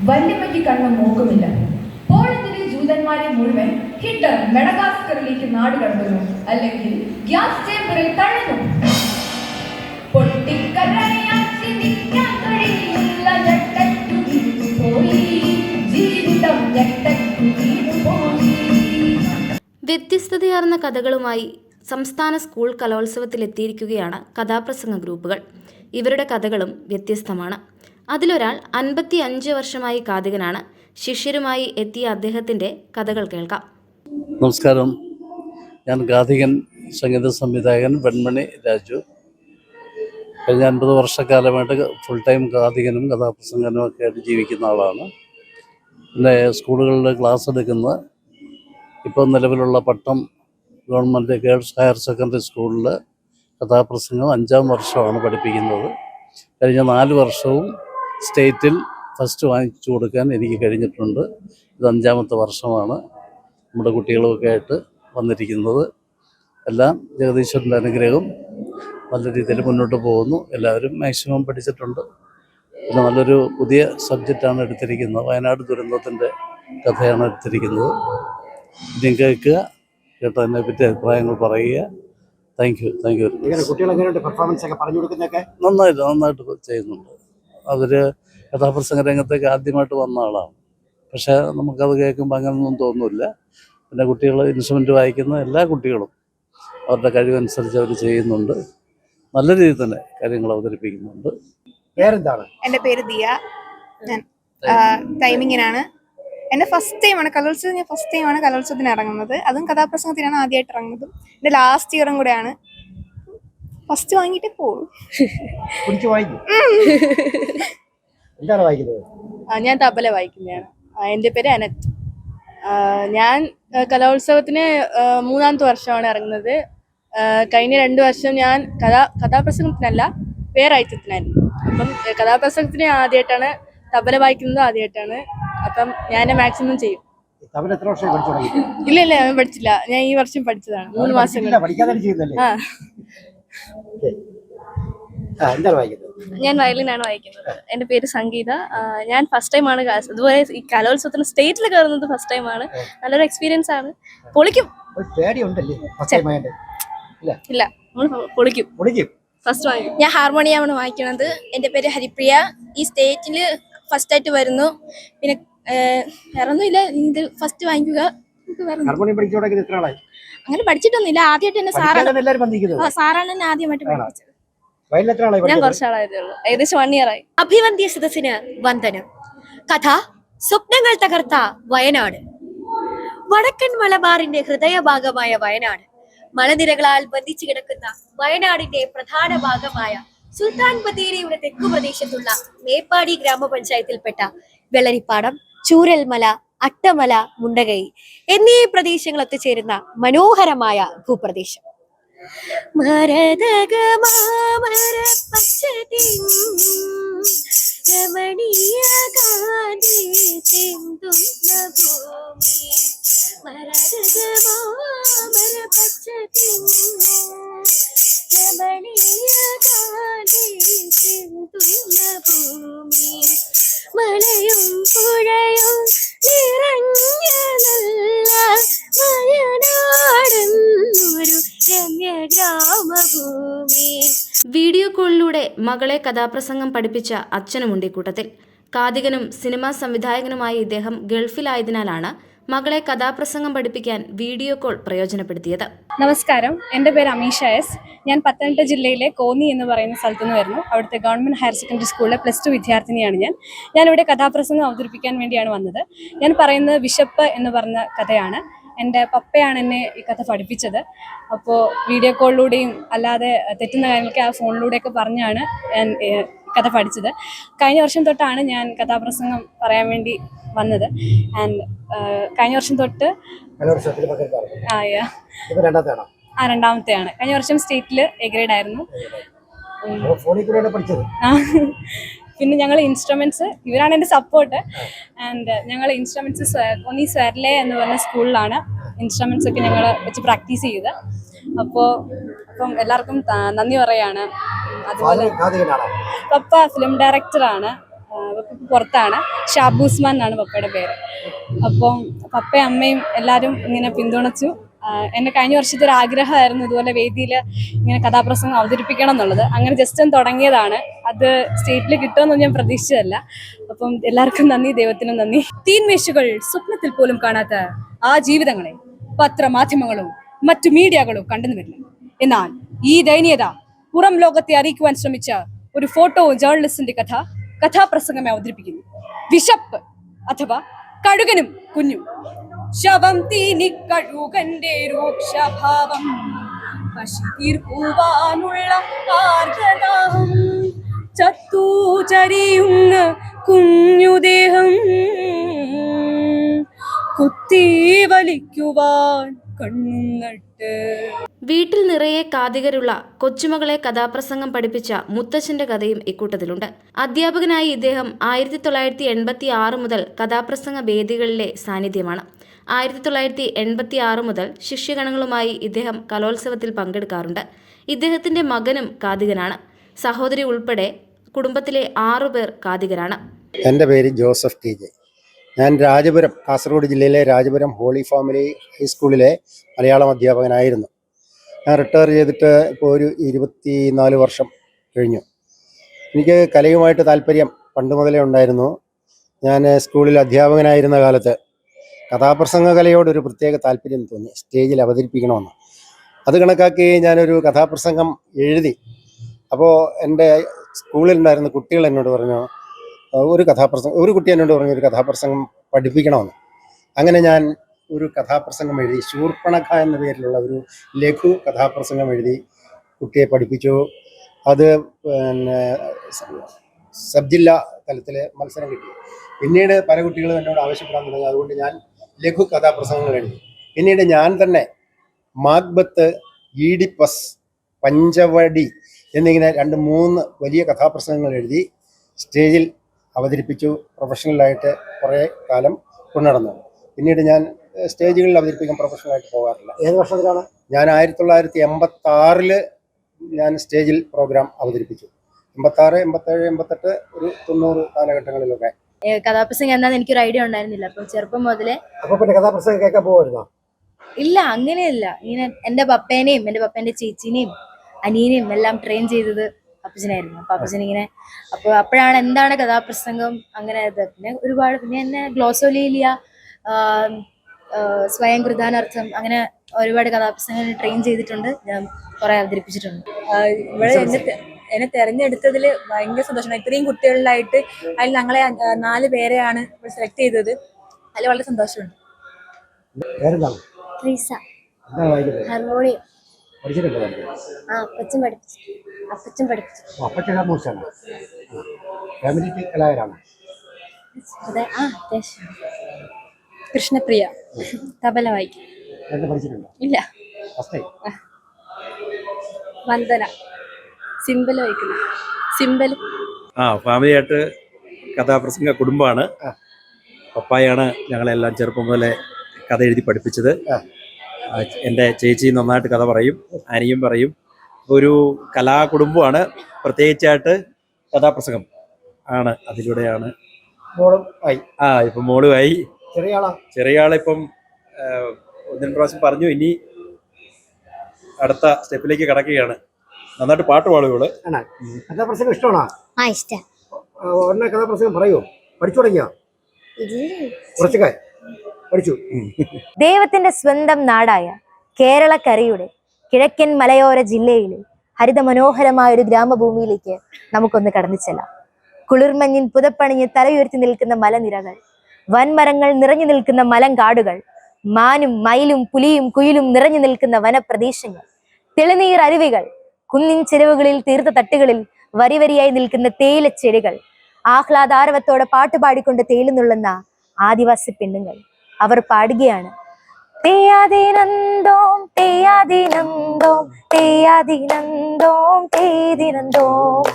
വല്യമ്മയ്ക്ക് കണ്ണും മൂക്കുമില്ല. പോളണ്ടിലെ ജൂതന്മാരെ മുഴുവൻ ഹിറ്റ്ലർ മെഡഗാസ്കറിലേക്ക് നാട് കടത്തുന്നു, അല്ലെങ്കിൽ ഗ്യാസ് ചേമ്പറിൽ തള്ളുന്നു. പൊട്ടിക്കരയാൻ ചിന്തിക്കാൻ കഴിയില്ല, ഞെട്ടറ്റു വീണുപോയി ജീവിതം, ഞെട്ടറ്റു വീണുപോയി. വ്യത്യസ്തതയാർന്ന കഥകളുമായി സംസ്ഥാന സ്കൂൾ കലോത്സവത്തിലെത്തിയിരിക്കുകയാണ് കഥാപ്രസംഗ ഗ്രൂപ്പുകൾ. ഇവരുടെ കഥകളും വ്യത്യസ്തമാണ്. അതിലൊരാൾ 55 വർഷമായി കാതികനാണ്. ശിഷ്യരുമായി എത്തിയ അദ്ദേഹത്തിൻ്റെ കഥകൾ കേൾക്കാം. നമസ്കാരം, ഞാൻ കാതികൻ, സംഗീത സംവിധായകൻ വെൺമണി രാജു. കഴിഞ്ഞ 50 വർഷക്കാലമായിട്ട് ഫുൾ ടൈം കാതികനും കഥാപ്രസംഗനും ഒക്കെ ആയിട്ട് ജീവിക്കുന്ന ആളാണ്. പിന്നെ സ്കൂളുകളിൽ ക്ലാസ് എടുക്കുന്ന, ഇപ്പോൾ നിലവിലുള്ള പട്ടം ഗവൺമെൻറ് ഗേൾസ് ഹയർ സെക്കൻഡറി സ്കൂളിൽ കഥാപ്രസംഗം 5ാം വർഷമാണ് പഠിപ്പിക്കുന്നത്. കഴിഞ്ഞ 4 വർഷവും സ്റ്റേറ്റിൽ ഫസ്റ്റ് വാങ്ങിച്ചു കൊടുക്കാൻ എനിക്ക് കഴിഞ്ഞിട്ടുണ്ട്. ഇത് 5ാമത്തെ വർഷമാണ് നമ്മുടെ കുട്ടികളുമൊക്കെ ആയിട്ട് വന്നിരിക്കുന്നത്. എല്ലാം ജഗദീശ്വരൻ്റെ അനുഗ്രഹം, നല്ല രീതിയിൽ മുന്നോട്ട് പോകുന്നു. എല്ലാവരും മാക്സിമം പഠിച്ചിട്ടുണ്ട്. പിന്നെ നല്ലൊരു പുതിയ സബ്ജക്റ്റാണ് എടുത്തിരിക്കുന്നത്. വയനാട് ദുരന്തത്തിൻ്റെ കഥയാണ് എടുത്തിരിക്കുന്നത്. ഇനിയും കേൾക്കുക, കേട്ടതിനെ പറ്റി അഭിപ്രായങ്ങൾ പറയുക. Thank you. നന്നായിട്ട് ചെയ്യുന്നുണ്ട്. അവർ കഥാപ്രസംഗ രംഗത്തേക്ക് ആദ്യമായിട്ട് വന്ന ആളാണ്. പക്ഷേ നമുക്കത് കേൾക്കുമ്പോൾ അങ്ങനെയൊന്നും തോന്നില്ല. പിന്നെ കുട്ടികൾ ഇൻസ്ട്രുമെൻ്റ് വായിക്കുന്ന എല്ലാ കുട്ടികളും അവരുടെ കഴിവനുസരിച്ച് അവർ ചെയ്യുന്നുണ്ട്. നല്ല രീതിയിൽ തന്നെ കാര്യങ്ങൾ അവതരിപ്പിക്കുന്നുണ്ട്. പേരെന്താണ്? എൻ്റെ പേര് ദിയ. ഞാൻ ടൈമിങ്ങിനാണ്. എൻ്റെ ഫസ്റ്റ് ടൈമാണ് കലോത്സവത്തിന് ഇറങ്ങുന്നത്. അതും കഥാപ്രസംഗത്തിനാണ് ആദ്യമായിട്ട് ഇറങ്ങുന്നതും. എൻ്റെ ലാസ്റ്റ് ഇയറും കൂടെയാണ്. ഫസ്റ്റ് വാങ്ങിയിട്ടേ പോകും. ഞാൻ തബല വായിക്കുന്നതാണ്. എൻ്റെ പേര് അനത്ത്. ഞാൻ കലോത്സവത്തിന് 3ാമത്തെ വർഷമാണ് ഇറങ്ങുന്നത്. കഴിഞ്ഞ 2 വർഷം ഞാൻ കഥാപ്രസംഗത്തിനല്ല, വേറെ ഐറ്റത്തിനായിരുന്നു. അപ്പം കഥാപ്രസംഗത്തിന് ആദ്യമായിട്ടാണ്, തബല വായിക്കുന്നത് ആദ്യമായിട്ടാണ്. അപ്പം ഞാൻ മാക്സിമം ചെയ്യും. ഇല്ല ഞാൻ പഠിച്ചില്ല. ഞാൻ ഈ വർഷം പഠിച്ചതാണ്. 3 മാസം. ഞാൻ വയലിനാണ് വായിക്കുന്നത്. എൻ്റെ പേര് സംഗീത. ഞാൻ ഫസ്റ്റ് ടൈമാണ് അതുപോലെ ഈ കലോത്സവത്തിന് സ്റ്റേറ്റിൽ കയറുന്നത് ഫസ്റ്റ് ടൈമാണ്. നല്ലൊരു എക്സ്പീരിയൻസ് ആണ്. പൊളിക്കും. ഇല്ല, പൊളിക്കും. ഫസ്റ്റ് വാങ്ങിക്കും. ഞാൻ ഹാർമോണിയമാണ് വായിക്കുന്നത്. എൻ്റെ പേര് ഹരിപ്രിയ. ഈ സ്റ്റേറ്റിൽ ഫസ്റ്റ് ആയിട്ട് വരുന്നു. പിന്നെ വേറൊന്നുമില്ല, ഇത് ഫസ്റ്റ് വാങ്ങിക്കുക. അങ്ങനെ പഠിച്ചിട്ടൊന്നുമില്ല, ആദ്യമായിട്ട് തന്നെ സാറാണ് എന്നെ ആദ്യമായിട്ട് പഠിപ്പിച്ചത്. ഞാൻ കുറച്ചാളായതേ ഉള്ളൂ, ഏകദേശം 1 year ആയി. അഭിവന്ദ്യ സദസ്സിന് വന്ദനം. കഥ സ്വപ്നങ്ങൾ തകർത്ത വയനാട്. വടക്കൻ മലബാറിന്റെ ഹൃദയഭാഗമായ വയനാട്, മലനിരകളാൽ ബന്ധിച്ചു കിടക്കുന്ന വയനാടിന്റെ പ്രധാന ഭാഗമായ സുൽത്താൻ ബത്തേരിയുടെ തെക്കു പ്രദേശത്തുള്ള മേപ്പാടി ഗ്രാമപഞ്ചായത്തിൽപ്പെട്ട വെള്ളരിപ്പാടം, ചൂരൽമല, അട്ടമല, മുണ്ടകൈ എന്നീ പ്രദേശങ്ങൾ ഒത്തുചേരുന്ന മനോഹരമായ ഭൂപ്രദേശം. രമണീയ ഗാന്ധി ചിന്തുന്ന ഭൂമി, രമണീയ ഗാന്ധി ചിന്തുന്ന ഭൂമി, മലയും പുഴയും നിറഞ്ഞ നല്ല വയനാടെന്നൊരു രമ്യ ഗ്രാമഭൂമി. വീഡിയോ കോളിലൂടെ മകളെ കഥാപ്രസംഗം പഠിപ്പിച്ച അച്ഛനുമുണ്ട് ഇക്കൂട്ടത്തിൽ. കാതികനും സിനിമാ സംവിധായകനുമായി ഇദ്ദേഹം ഗൾഫിലായതിനാലാണ് മകളെ കഥാപ്രസംഗം പഠിപ്പിക്കാൻ വീഡിയോ കോൾ പ്രയോജനപ്പെടുത്തിയത്. നമസ്കാരം, എൻ്റെ പേര് അമീഷ എസ്. ഞാൻ പത്തനംതിട്ട ജില്ലയിലെ കോന്നി എന്ന് പറയുന്ന സ്ഥലത്തു നിന്ന് വരുന്നു. അവിടുത്തെ ഗവൺമെൻറ് ഹയർ സെക്കൻഡറി സ്കൂളിലെ +2 വിദ്യാർത്ഥിനിയാണ് ഞാനിവിടെ കഥാപ്രസംഗം അവതരിപ്പിക്കാൻ വേണ്ടിയാണ് വന്നത്. ഞാൻ പറയുന്നത് വിശപ്പ് എന്ന് പറഞ്ഞ കഥയാണ്. എൻ്റെ പപ്പയാണ് എന്നെ ഈ കഥ പഠിപ്പിച്ചത്. അപ്പോൾ വീഡിയോ കോളിലൂടെയും അല്ലാതെ തെറ്റുന്ന കാര്യങ്ങളൊക്കെ ആ ഫോണിലൂടെയൊക്കെ പറഞ്ഞാണ് ഞാൻ കഥ പഠിച്ചത്. കഴിഞ്ഞ വർഷം തൊട്ടാണ് ഞാൻ കഥാപ്രസംഗം പറയാൻ വേണ്ടി വന്നത്. ആൻഡ് കഴിഞ്ഞ വർഷം തൊട്ട് രണ്ടാമത്തെയാണ്. കഴിഞ്ഞ വർഷം സ്റ്റേറ്റിൽ എ ഗ്രേഡ് ആയിരുന്നു. പിന്നെ ഞങ്ങൾ ഇൻസ്ട്രുമെൻറ്റ്സ്, ഇവരാണ് എൻ്റെ സപ്പോർട്ട്. ആൻഡ് ഞങ്ങൾ ഇൻസ്ട്രുമെൻറ്റ്സ് കോന്നി സ്വർലെ എന്ന് പറഞ്ഞ സ്കൂളിലാണ് ഇൻസ്ട്രുമെൻറ്റ്സ് ഒക്കെ ഞങ്ങൾ വെച്ച് പ്രാക്ടീസ് ചെയ്ത്. അപ്പം എല്ലാവർക്കും നന്ദി പറയാണ്. അതുപോലെ പപ്പ ഫിലിം ഡയറക്ടറാണ്. പപ്പ പുറത്താണ്. ഷാബൂസ്മാൻ എന്നാണ് പപ്പയുടെ പേര്. അപ്പം പപ്പയും അമ്മയും എല്ലാവരും ഇങ്ങനെ പിന്തുണച്ചു. എൻ്റെ കഴിഞ്ഞ വർഷത്തെ ഒരു ആഗ്രഹമായിരുന്നു ഇതുപോലെ വേദിയിൽ ഇങ്ങനെ കഥാപ്രസംഗം അവതരിപ്പിക്കണം എന്നുള്ളത്. അങ്ങനെ ജസ്റ്റ് ഒന്ന് തുടങ്ങിയതാണ്. അത് സ്റ്റേറ്റിൽ കിട്ടുമെന്ന് ഞാൻ പ്രതീക്ഷിച്ചതല്ല. അപ്പം എല്ലാവർക്കും നന്ദി, ദൈവത്തിനും നന്ദി. തീൻമേശുകൾ സ്വപ്നത്തിൽ പോലും കാണാത്ത ആ ജീവിതങ്ങളെ പത്രമാധ്യമങ്ങളും മറ്റു മീഡിയകളും കണ്ടെന്നു വരില്ല. എന്നാൽ ഈ ദയനീയത പുറം ലോകത്തെ അറിയിക്കുവാൻ ശ്രമിച്ച ഒരു ഫോട്ടോ ജേർണലിസ്റ്റിന്റെ കഥാപ്രസംഗമായി അവതരിപ്പിക്കുന്നു. വിശപ്പ് അഥവാ കഴുകനും കുഞ്ഞും. ശവം തീനി കഴുകന്റെ രൂക്ഷഭാവം, പശി തീർക്കുവാനുള്ള ആർദ്രദാഹം, ചത്തൂചരിയുന്ന കുഞ്ഞുദേഹം കുത്തി വലിക്കുവാൻ കണ്ണും നട്ട്. വീട്ടിൽ നിറയെ കാതികരുള്ള കൊച്ചുമകളെ കഥാപ്രസംഗം പഠിപ്പിച്ച മുത്തച്ഛന്റെ കഥയും ഇക്കൂട്ടത്തിലുണ്ട്. അധ്യാപകനായി ഇദ്ദേഹം 1986 മുതൽ കഥാപ്രസംഗ വേദികളിലെ സാന്നിധ്യമാണ്. 1986 മുതൽ ശിഷ്യഗണങ്ങളുമായി ഇദ്ദേഹം കലോത്സവത്തിൽ പങ്കെടുക്കാറുണ്ട്. ഇദ്ദേഹത്തിന്റെ മകനും കാതികനാണ്. സഹോദരി ഉൾപ്പെടെ കുടുംബത്തിലെ 6 പേർ കാതികരാണ്. എൻ്റെ പേര് ജോസഫ് ടി ജെ. ഞാൻ രാജപുരം, കാസർഗോഡ് ജില്ലയിലെ രാജപുരം ഹോളി ഫാമിലി ഹൈസ്കൂളിലെ മലയാളം അധ്യാപകനായിരുന്നു. ഞാൻ റിട്ടയർ ചെയ്തിട്ട് ഇപ്പോൾ ഒരു 24 വർഷം കഴിഞ്ഞു. എനിക്ക് കലയുമായിട്ട് താല്പര്യം പണ്ട് മുതലേ ഉണ്ടായിരുന്നു. ഞാൻ സ്കൂളിൽ അധ്യാപകനായിരുന്ന കാലത്ത് കഥാപ്രസംഗ കലയോടൊരു പ്രത്യേക താല്പര്യം തോന്നി, സ്റ്റേജിൽ അവതരിപ്പിക്കണമെന്ന്. അത് കണക്കാക്കി ഞാനൊരു കഥാപ്രസംഗം എഴുതി. അപ്പോൾ എൻ്റെ സ്കൂളിലുണ്ടായിരുന്ന കുട്ടികൾ എന്നോട് പറഞ്ഞു, ഒരു കുട്ടി എന്നോട് പറഞ്ഞു ഒരു കഥാപ്രസംഗം പഠിപ്പിക്കണമെന്ന്. അങ്ങനെ ഞാൻ ഒരു കഥാപ്രസംഗം എഴുതി. ശൂർപ്പണഖ എന്ന പേരിലുള്ള ഒരു ലഘു കഥാപ്രസംഗം എഴുതി കുട്ടിയെ പഠിപ്പിച്ചു. അത് പിന്നെ സബ് ജില്ലാ തലത്തിൽ മത്സരം കിട്ടി. പിന്നീട് പല കുട്ടികളും എന്നോട് ആവശ്യപ്പെടാൻ തുടങ്ങി. അതുകൊണ്ട് ഞാൻ ലഘു കഥാപ്രസംഗങ്ങൾ എഴുതി. പിന്നീട് ഞാൻ തന്നെ മാക്ബത്ത്, ഈഡിപ്പസ്, പഞ്ചവടി എന്നിങ്ങനെ 2-3 വലിയ കഥാപ്രസംഗങ്ങൾ എഴുതി സ്റ്റേജിൽ അവതരിപ്പിച്ചു. പ്രൊഫഷണലായിട്ട് കുറേ കാലം കൊണ്ടുനടന്നു. പിന്നീട് ഞാൻ സ്റ്റേജുകളിൽ അവതരിപ്പിക്കാൻ പ്രൊഫഷണലായിട്ട് പോകാറില്ല. ഏത് വർഷത്തിലാണ്? ഞാൻ 1986 ഞാൻ സ്റ്റേജിൽ പ്രോഗ്രാം അവതരിപ്പിച്ചു. 86, 87, 88, ഒരു 90 കാലഘട്ടങ്ങളിലൊക്കെ. കഥാപ്രസംഗം എന്താണെന്ന് എനിക്കൊരു ഐഡിയ ഉണ്ടായിരുന്നില്ല. അപ്പം ചെറുപ്പം മുതലേ. അപ്പൊ പിന്നെ കഥാപ്രസംഗം കേൾക്കാൻ പോകുമായിരുന്നോ? ഇല്ല, അങ്ങനെയല്ല. ഇങ്ങനെ എൻ്റെ പപ്പേനെയും എൻ്റെ പപ്പേൻ്റെ ചേച്ചീനെയും അനിയനെയും എല്ലാം ട്രെയിൻ ചെയ്തത് അപ്പച്ചനായിരുന്നു. അപ്പൊ അപ്പച്ചൻ ഇങ്ങനെ അപ്പോഴാണ് എന്താണ് കഥാപ്രസംഗം അങ്ങനെ. പിന്നെ ഒരുപാട് പിന്നെ എന്നെ ഗ്ലോസോലീലിയ, സ്വയം കൃതാനർത്ഥം, അങ്ങനെ ഒരുപാട് കഥാപ്രസംഗങ്ങൾ ട്രെയിൻ ചെയ്തിട്ടുണ്ട്. ഞാൻ കുറെ അവതരിപ്പിച്ചിട്ടുണ്ട്. ഇവിടെ എന്നെ തെരഞ്ഞെടുത്തതിൽ ഭയങ്കര സന്തോഷമാണ്. ഇത്രയും കുട്ടികളിലായിട്ട് അതിൽ ഞങ്ങളെ 4 പേരെയാണ് സെലക്ട് ചെയ്തത്. അതിൽ വളരെ സന്തോഷമുണ്ട്. ഹാർമോണിയം അപ്പച്ചൻ പഠിപ്പിച്ചു. അതെ, കൃഷ്ണപ്രിയ തബല വായിക്കും. ഇല്ല. വന്ദന സിമ്പൽ വായിക്കുന്നു. സിമ്പൽ ഫാമിലിയായിട്ട് കഥാപ്രസംഗ കുടുംബമാണ്. പപ്പായാണ് ഞങ്ങളെല്ലാം ചെറുപ്പം മുതലേ കഥ എഴുതി പഠിപ്പിച്ചത്. എൻ്റെ ചേച്ചി നന്നായിട്ട് കഥ പറയും, അനിയും പറയും. ഒരു കലാകുടുംബമാണ്. പ്രത്യേകിച്ചായിട്ട് കഥാപ്രസംഗം ആണ്. അതിലൂടെയാണ് ഇപ്പം മോളുമായി. ചെറിയ ആളിപ്പം 1-2 പ്രാവശ്യം പറഞ്ഞു. ഇനി അടുത്ത സ്റ്റെപ്പിലേക്ക് കടക്കുകയാണ്. നന്നായിട്ട് പാട്ട് പാടുകയുള്ളു. കഥാപ്രസംഗം ഇഷ്ടമാണോ? ഇഷ്ടം. കഥാപ്രസംഗം പറയൂ. പഠിച്ചു തുടങ്ങിയോ? കുറച്ചൊക്കെ പഠിച്ചു. ദൈവത്തിന്റെ സ്വന്തം നാടായ കേരളക്കരയുടെ കിഴക്കൻ മലയോര ജില്ലയിലെ ഹരിതമനോഹരമായ ഒരു ഗ്രാമഭൂമിയിലേക്ക് നമുക്കൊന്ന് കടന്നു ചെല്ലാം. കുളിർമഞ്ഞിൽ പുതപ്പണിഞ്ഞ് തലയുയർത്തി നിൽക്കുന്ന മലനിരകൾ, വൻമരങ്ങൾ നിറഞ്ഞു നിൽക്കുന്ന മലങ്കാടുകൾ, മാനും മയിലും പുലിയും കുയിലും നിറഞ്ഞു നിൽക്കുന്ന വനപ്രദേശങ്ങൾ, തെളിനീർ അരുവികൾ, കുന്നിൻ ചെരുവുകളിൽ തീർത്ത തട്ടുകളിൽ വരിവരിയായി നിൽക്കുന്ന തേയിലച്ചെടികൾ, ആഹ്ലാദാരവത്തോടെ പാട്ടുപാടിക്കൊണ്ട് തേയിലുന്നുള്ളുന്ന ആദിവാസി പെണ്ണുങ്ങൾ. അവർ പാടുകയാണ്, തേയാദിനന്തോം തേയാദിനന്തോം തേയാദിനന്തോം തേദിനന്തോം